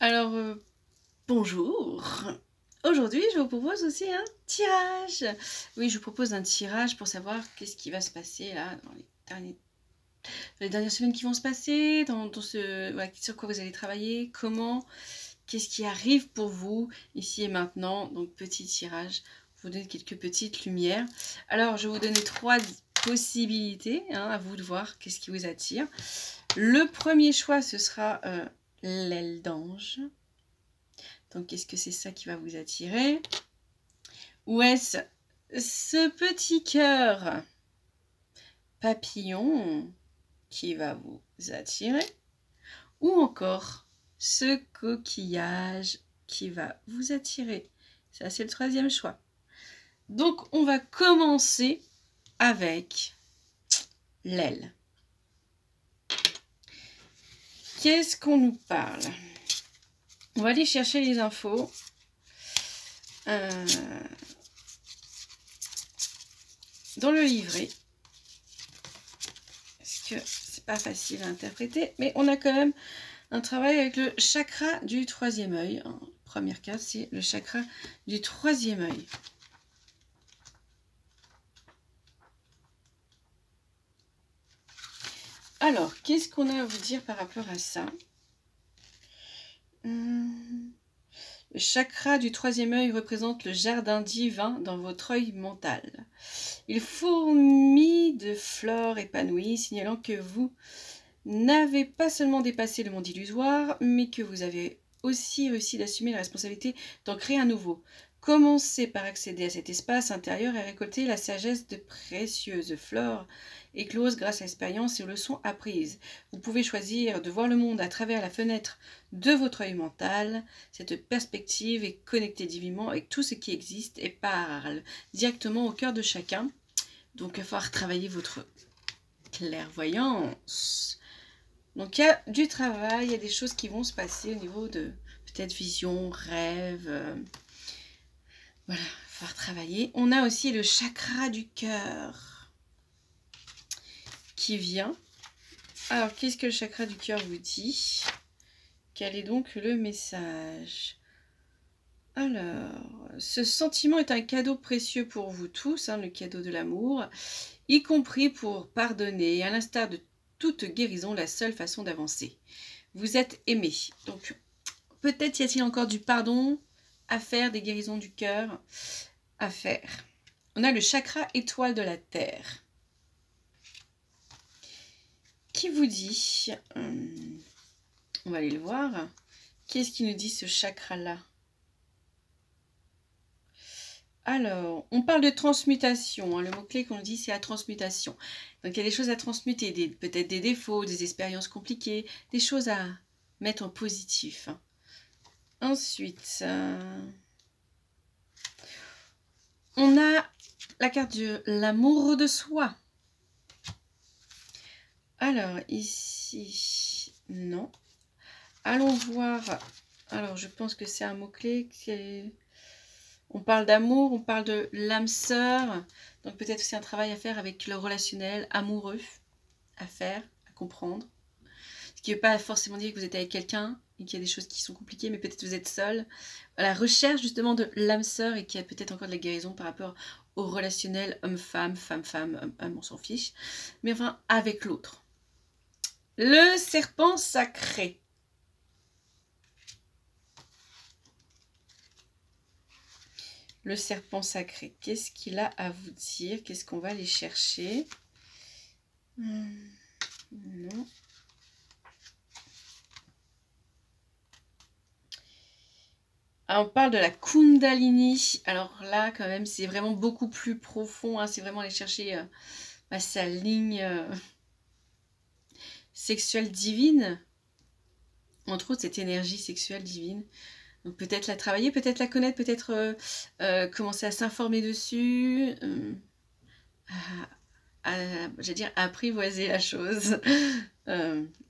Alors, bonjour. Aujourd'hui, je vous propose aussi un tirage. Oui, je vous propose un tirage pour savoir qu'est-ce qui va se passer là dans les dernières semaines qui vont se passer, voilà, sur quoi vous allez travailler, comment, qu'est-ce qui arrive pour vous ici et maintenant. Donc, petit tirage, vous donner quelques petites lumières. Alors, je vais vous donner 3 possibilités, hein, à vous de voir qu'est-ce qui vous attire. Le premier choix, ce sera l'aile d'ange. Donc, est-ce que c'est ça qui va vous attirer? Ou est-ce ce petit cœur papillon qui va vous attirer? Ou encore ce coquillage qui va vous attirer? Ça, c'est le troisième choix. Donc, on va commencer avec l'aile. Qu'est-ce qu'on nous parle? On va aller chercher les infos. Dans le livret, parce que c'est pas facile à interpréter, mais on a quand même un travail avec le chakra du troisième œil. En première case, c'est le chakra du troisième œil. Alors, qu'est-ce qu'on a à vous dire par rapport à ça? Le chakra du troisième œil représente le jardin divin dans votre œil mental. Il fourmille de fleurs épanouies, signalant que vous n'avez pas seulement dépassé le monde illusoire, mais que vous avez aussi réussi d'assumer la responsabilité d'en créer un nouveau. Commencez par accéder à cet espace intérieur et récolter la sagesse de précieuses fleurs écloses grâce à l'expérience et aux leçons apprises. Vous pouvez choisir de voir le monde à travers la fenêtre de votre œil mental. Cette perspective est connectée divinement avec tout ce qui existe et parle directement au cœur de chacun. Donc, il va falloir travailler votre clairvoyance. Donc, il y a du travail, il y a des choses qui vont se passer au niveau de peut-être vision, rêve. Voilà, il va falloir travailler. On a aussi le chakra du cœur qui vient. Alors, qu'est-ce que le chakra du cœur vous dit? Quel est donc le message? Alors, ce sentiment est un cadeau précieux pour vous tous, hein, le cadeau de l'amour, y compris pour pardonner. À l'instar de toute guérison, la seule façon d'avancer. Vous êtes aimé. Donc, peut-être y a-t-il encore du pardon à faire, des guérisons du cœur à faire. On a le chakra étoile de la Terre qui vous dit, on va aller le voir, qu'est-ce qui nous dit ce chakra-là? Alors, on parle de transmutation, hein, le mot-clé qu'on nous dit c'est la transmutation. Donc il y a des choses à transmuter, peut-être des défauts, des expériences compliquées, des choses à mettre en positif. Ensuite, on a la carte de l'amour de soi. Alors, ici, non. Allons voir. Alors, je pense que c'est un mot-clé. On parle d'amour, on parle de l'âme sœur. Donc, peut-être aussi un travail à faire avec le relationnel amoureux. À faire, à comprendre. Ce qui ne veut pas forcément dire que vous êtes avec quelqu'un et qu'il y a des choses qui sont compliquées, mais peut-être vous êtes seul. À la recherche justement de l'âme sœur et qu'il y a peut-être encore de la guérison par rapport au relationnel homme-femme, femme-femme, homme-homme, on s'en fiche. Mais enfin, avec l'autre. Le serpent sacré. Le serpent sacré, qu'est-ce qu'il a à vous dire? Qu'est-ce qu'on va aller chercher? Non. Alors, on parle de la Kundalini. Alors là, quand même, c'est vraiment beaucoup plus profond. Hein. C'est vraiment aller chercher sa ligne sexuelle divine. Entre autres, cette énergie sexuelle divine. Donc peut-être la travailler, peut-être la connaître, peut-être commencer à s'informer dessus. J'allais dire apprivoiser la chose.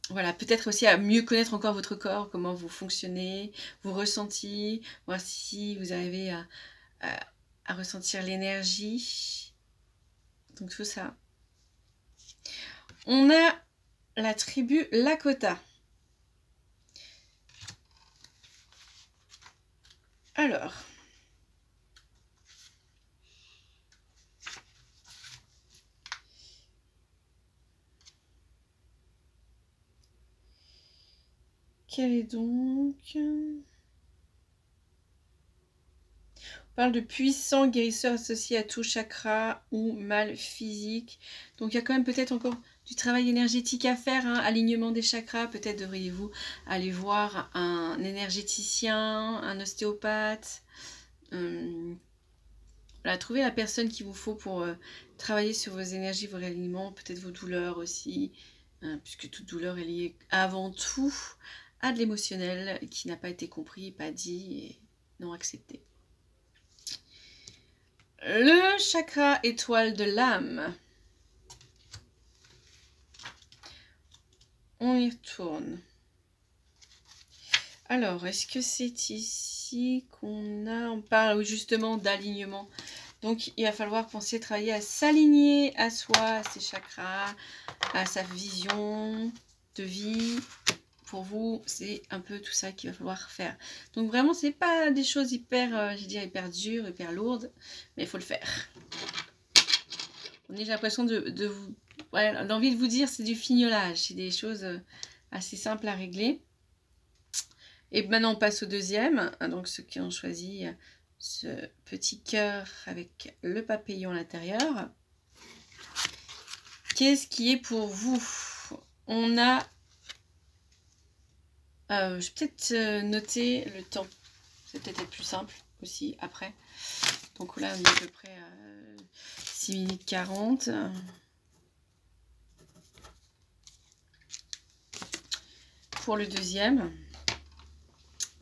Voilà, peut-être aussi à mieux connaître encore votre corps, comment vous fonctionnez, vos ressentis, voir si vous arrivez à ressentir l'énergie. Donc tout ça. On a la tribu Lakota. Alors, quel est donc... On parle de puissant guérisseur associé à tout chakra ou mal physique. Donc il y a quand même peut-être encore du travail énergétique à faire, hein, alignement des chakras. Peut-être devriez-vous aller voir un énergéticien, un ostéopathe. Voilà, trouver la personne qu'il vous faut pour travailler sur vos énergies, vos alignements, peut-être vos douleurs aussi, puisque toute douleur est liée avant tout à de l'émotionnel qui n'a pas été compris, pas dit et non accepté. Le chakra étoile de l'âme. On y retourne. Alors, est-ce que c'est ici on parle justement d'alignement. Donc, il va falloir penser, travailler à s'aligner à soi, à ses chakras, à sa vision de vie. Pour vous, c'est un peu tout ça qu'il va falloir faire. Donc vraiment, c'est pas des choses hyper, je dirais, hyper dures, hyper lourdes, mais il faut le faire. J'ai l'impression d'envie de vous dire, c'est du fignolage, c'est des choses assez simples à régler. Et maintenant, on passe au deuxième. Donc, ceux qui ont choisi ce petit cœur avec le papillon à l'intérieur. Qu'est-ce qui est pour vous? On a... je vais peut-être noter le temps. C'est peut-être plus simple aussi après. Donc là, on est à peu près à 6 minutes 40. Pour le deuxième.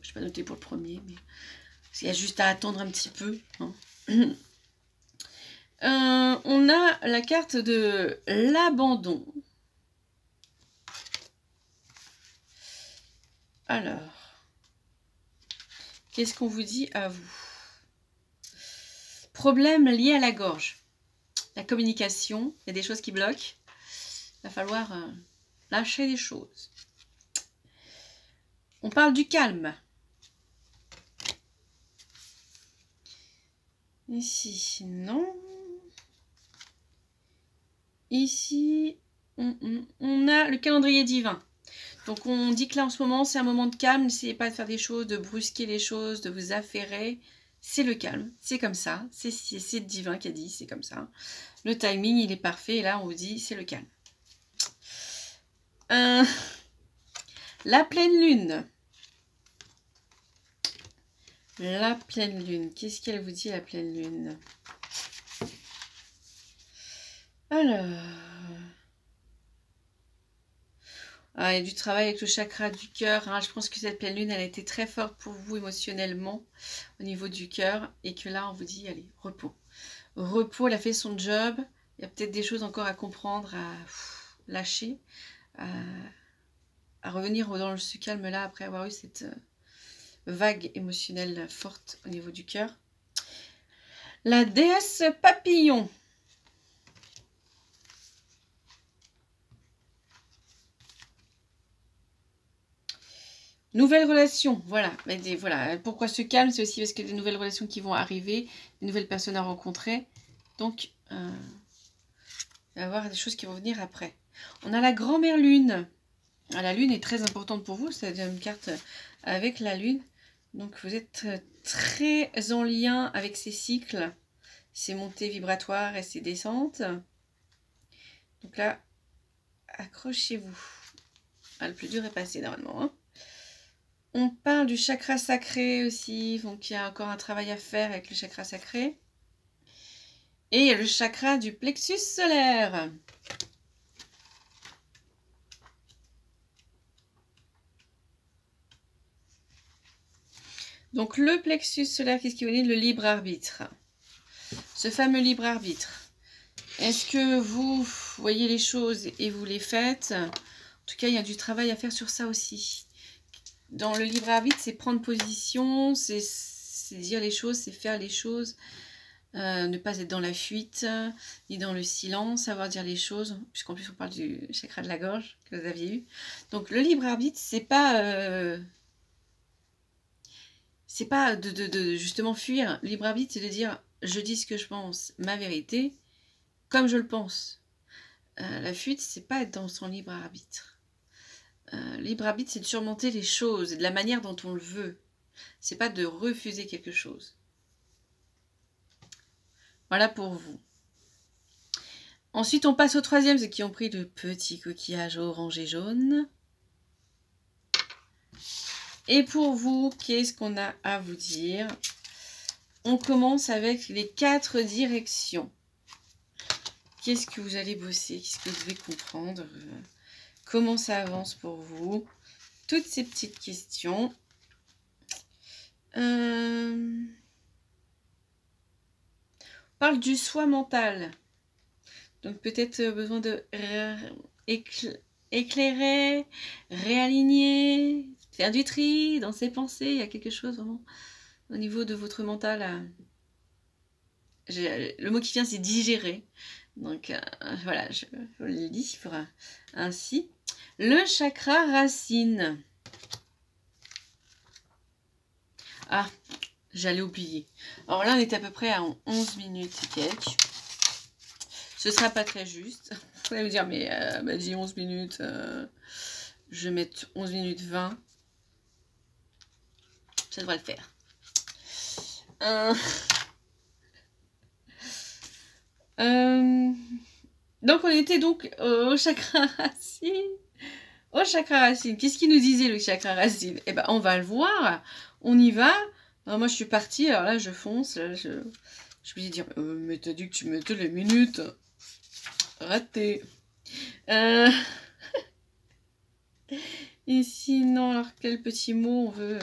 Je vais pas noter pour le premier, mais il y a juste à attendre un petit peu. Hein. On a la carte de l'abandon. Alors, qu'est-ce qu'on vous dit à vous? Problème lié à la gorge. La communication, il y a des choses qui bloquent. Il va falloir lâcher les choses. On parle du calme. Ici, non. Ici, on a le calendrier divin. Donc, on dit que là, en ce moment, c'est un moment de calme. N'essayez pas de faire des choses, de brusquer les choses, de vous affairer. C'est le calme. C'est comme ça. C'est divin qui a dit, c'est comme ça. Le timing, il est parfait. Et là, on vous dit, c'est le calme. La pleine lune. La pleine lune. Qu'est-ce qu'elle vous dit, la pleine lune? Alors... il y a du travail avec le chakra du cœur. Hein. Je pense que cette pleine lune, elle a été très forte pour vous émotionnellement au niveau du cœur. Et que là, on vous dit, allez, repos. Repos, elle a fait son job. Il y a peut-être des choses encore à comprendre, à lâcher, à revenir dans ce calme-là après avoir eu cette vague émotionnelle forte au niveau du cœur. La déesse papillon. Nouvelles relations, voilà. Voilà. Pourquoi ce calme? C'est aussi parce qu'il y a des nouvelles relations qui vont arriver, des nouvelles personnes à rencontrer. Donc, il va y avoir des choses qui vont venir après. On a la grand-mère lune. La lune est très importante pour vous. C'est une carte avec la lune. Donc, vous êtes très en lien avec ces cycles, ces montées vibratoires et ces descentes. Donc là, accrochez-vous. Le plus dur est passé normalement. Hein. On parle du chakra sacré aussi, donc il y a encore un travail à faire avec le chakra sacré. Et le chakra du plexus solaire. Donc le plexus solaire, qu'est-ce qui vous dit? Le libre arbitre. Ce fameux libre arbitre. Est-ce que vous voyez les choses et vous les faites? En tout cas, il y a du travail à faire sur ça aussi. Dans le libre arbitre, c'est prendre position, c'est dire les choses, c'est faire les choses. Ne pas être dans la fuite, ni dans le silence, savoir dire les choses, puisqu'en plus on parle du chakra de la gorge que vous aviez eu. Donc le libre arbitre, c'est pas c'est pas de justement fuir. Le libre arbitre, c'est de dire je dis ce que je pense, ma vérité, comme je le pense. La fuite, c'est pas être dans son libre arbitre. Libre arbitre, c'est de surmonter les choses, de la manière dont on le veut. C'est pas de refuser quelque chose. Voilà pour vous. Ensuite, on passe au troisième, ceux qui ont pris le petit coquillage orange et jaune. Et pour vous, qu'est-ce qu'on a à vous dire? On commence avec les 4 directions. Qu'est-ce que vous allez bosser? Qu'est-ce que vous devez comprendre? Comment ça avance pour vous? Toutes ces petites questions. On parle du soi mental. Donc peut-être besoin de éclairer, réaligner, faire du tri dans ses pensées. Il y a quelque chose vraiment au niveau de votre mental. Le mot qui vient, c'est digérer. Donc voilà, je le livre ainsi. Le chakra racine. Ah, j'allais oublier. Alors là, on est à peu près à 11 minutes et quelques. Ce sera pas très juste. Vous allez me dire, mais dis 11 minutes. Je vais mettre 11 minutes 20. Ça devrait le faire. Donc on était donc au chakra racine. Au chakra racine. Qu'est-ce qu'il nous disait le chakra racine? Eh ben on va le voir. On y va. Alors, moi je suis partie. Alors là je fonce. Là, je me dis dire mais t'as dit que tu mettais les minutes. Raté. Et sinon alors quel petit mot on veut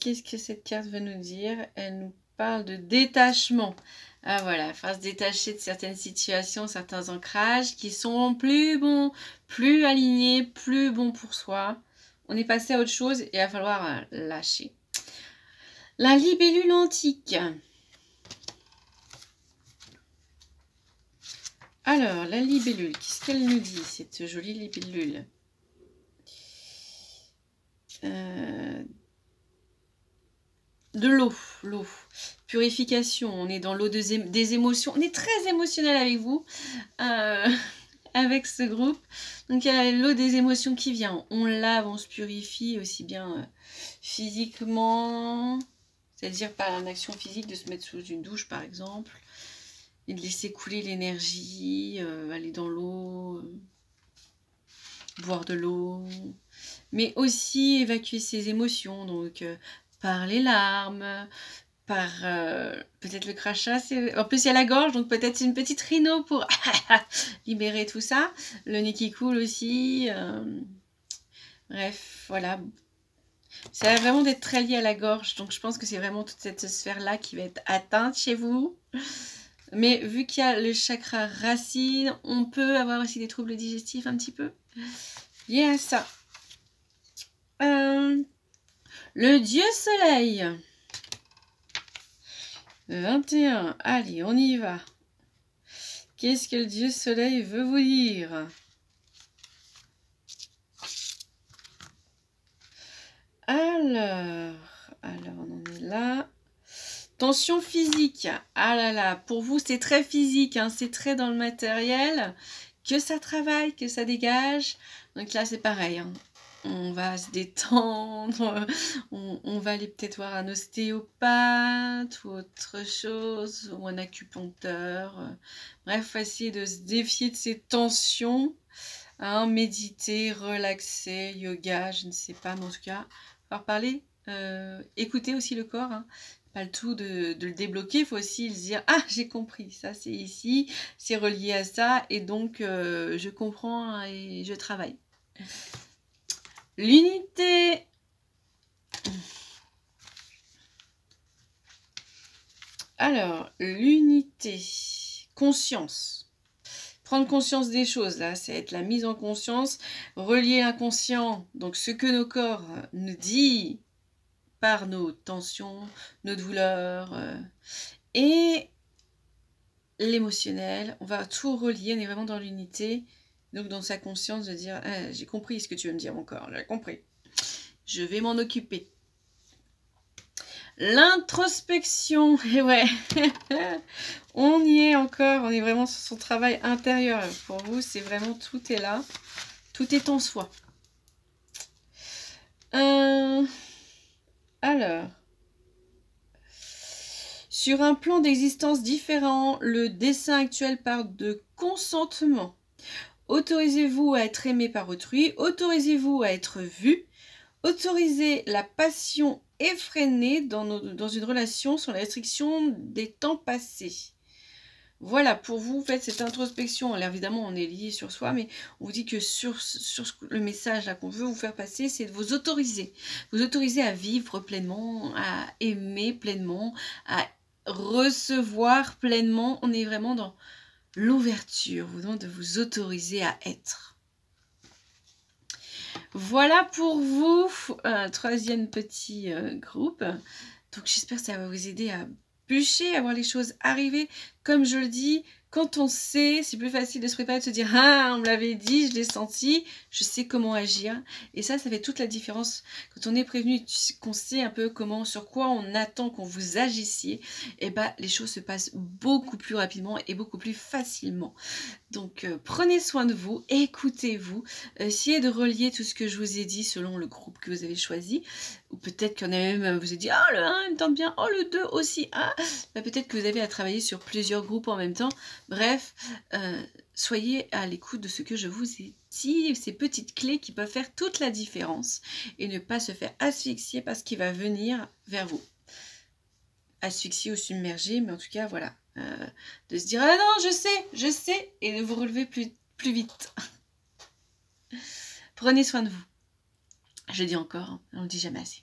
qu'est-ce que cette carte veut nous dire? Elle nous parle de détachement. Ah voilà, faire se détacher de certaines situations, certains ancrages qui sont plus bons, plus alignés, plus bons pour soi. On est passé à autre chose et il va falloir lâcher. La libellule antique. Alors, la libellule, qu'est-ce qu'elle nous dit, cette jolie libellule? De l'eau, purification, on est dans l'eau des émotions, on est très émotionnel avec vous, avec ce groupe, donc il y a l'eau des émotions qui vient, on lave, on se purifie aussi bien physiquement, c'est-à-dire par une action physique de se mettre sous une douche par exemple, et de laisser couler l'énergie, aller dans l'eau, boire de l'eau, mais aussi évacuer ses émotions, donc par les larmes, par peut-être le crachat. En plus, il y a la gorge, donc peut-être une petite rhino pour libérer tout ça. Le nez qui coule aussi. Bref, voilà. Ça a vraiment d'être très lié à la gorge, donc je pense que c'est vraiment toute cette sphère-là qui va être atteinte chez vous. Mais vu qu'il y a le chakra racine, on peut avoir aussi des troubles digestifs un petit peu. Yes. Le dieu soleil. 21. Allez, on y va. Qu'est-ce que le dieu soleil veut vous dire? Alors, on en est là. Tension physique. Ah là là, pour vous, c'est très physique, hein, c'est très dans le matériel. Que ça travaille, que ça dégage. Donc là, c'est pareil, hein. On va se détendre, on va aller peut-être voir un ostéopathe ou autre chose, ou un acupuncteur. Bref, essayer de se défier de ces tensions, hein, méditer, relaxer, yoga, je ne sais pas, mais en tout cas, falloir parler, écouter aussi le corps, hein. Pas le tout de le débloquer, il faut aussi se dire « Ah, j'ai compris, ça c'est ici, c'est relié à ça, et donc je comprends et je travaille. » L'unité. Alors, l'unité. Conscience. Prendre conscience des choses, là, c'est être la mise en conscience. Relier l'inconscient, donc ce que nos corps nous disent par nos tensions, nos douleurs, et l'émotionnel. On va tout relier, on est vraiment dans l'unité. Donc dans sa conscience de dire ah, j'ai compris ce que tu veux me dire mon corps, j'ai compris. Je vais m'en occuper. L'introspection, et ouais, on y est encore, on est vraiment sur son travail intérieur. Pour vous, c'est vraiment tout est là, tout est en soi. Alors, sur un plan d'existence différent, le dessin actuel parle de consentement. Autorisez-vous à être aimé par autrui, autorisez-vous à être vu, autorisez la passion effrénée dans une relation sans la restriction des temps passés. Voilà, pour vous, faites cette introspection. Alors évidemment, on est lié sur soi, mais on vous dit que sur le message qu'on veut vous faire passer, c'est de vous autoriser. Vous autoriser à vivre pleinement, à aimer pleinement, à recevoir pleinement. On est vraiment dans l'ouverture. Vous demande de vous autoriser à être. Voilà pour vous, un troisième petit groupe. Donc j'espère que ça va vous aider à bûcher, à voir les choses arriver. Comme je le dis, quand on sait, c'est plus facile de se préparer, de se dire « Ah, on me l'avait dit, je l'ai senti, je sais comment agir. » Et ça fait toute la différence. Quand on est prévenu, qu'on sait un peu comment, sur quoi on attend qu'on vous agissiez, et ben, les choses se passent beaucoup plus rapidement et beaucoup plus facilement. Donc, prenez soin de vous, écoutez-vous, essayez de relier tout ce que je vous ai dit selon le groupe que vous avez choisi. Ou peut-être qu'il y en a même, vous avez dit « Ah, le 1, il me tente bien, oh, le 2 aussi, ah !» Ben, peut-être que vous avez à travailler sur plusieurs groupes en même temps. Bref, soyez à l'écoute de ce que je vous ai dit, ces petites clés qui peuvent faire toute la différence et ne pas se faire asphyxier par ce qui va venir vers vous. Asphyxier ou submerger, mais en tout cas, voilà. De se dire « Ah non, je sais !» et de vous relever plus vite. Prenez soin de vous. Je le dis encore, on ne le dit jamais assez.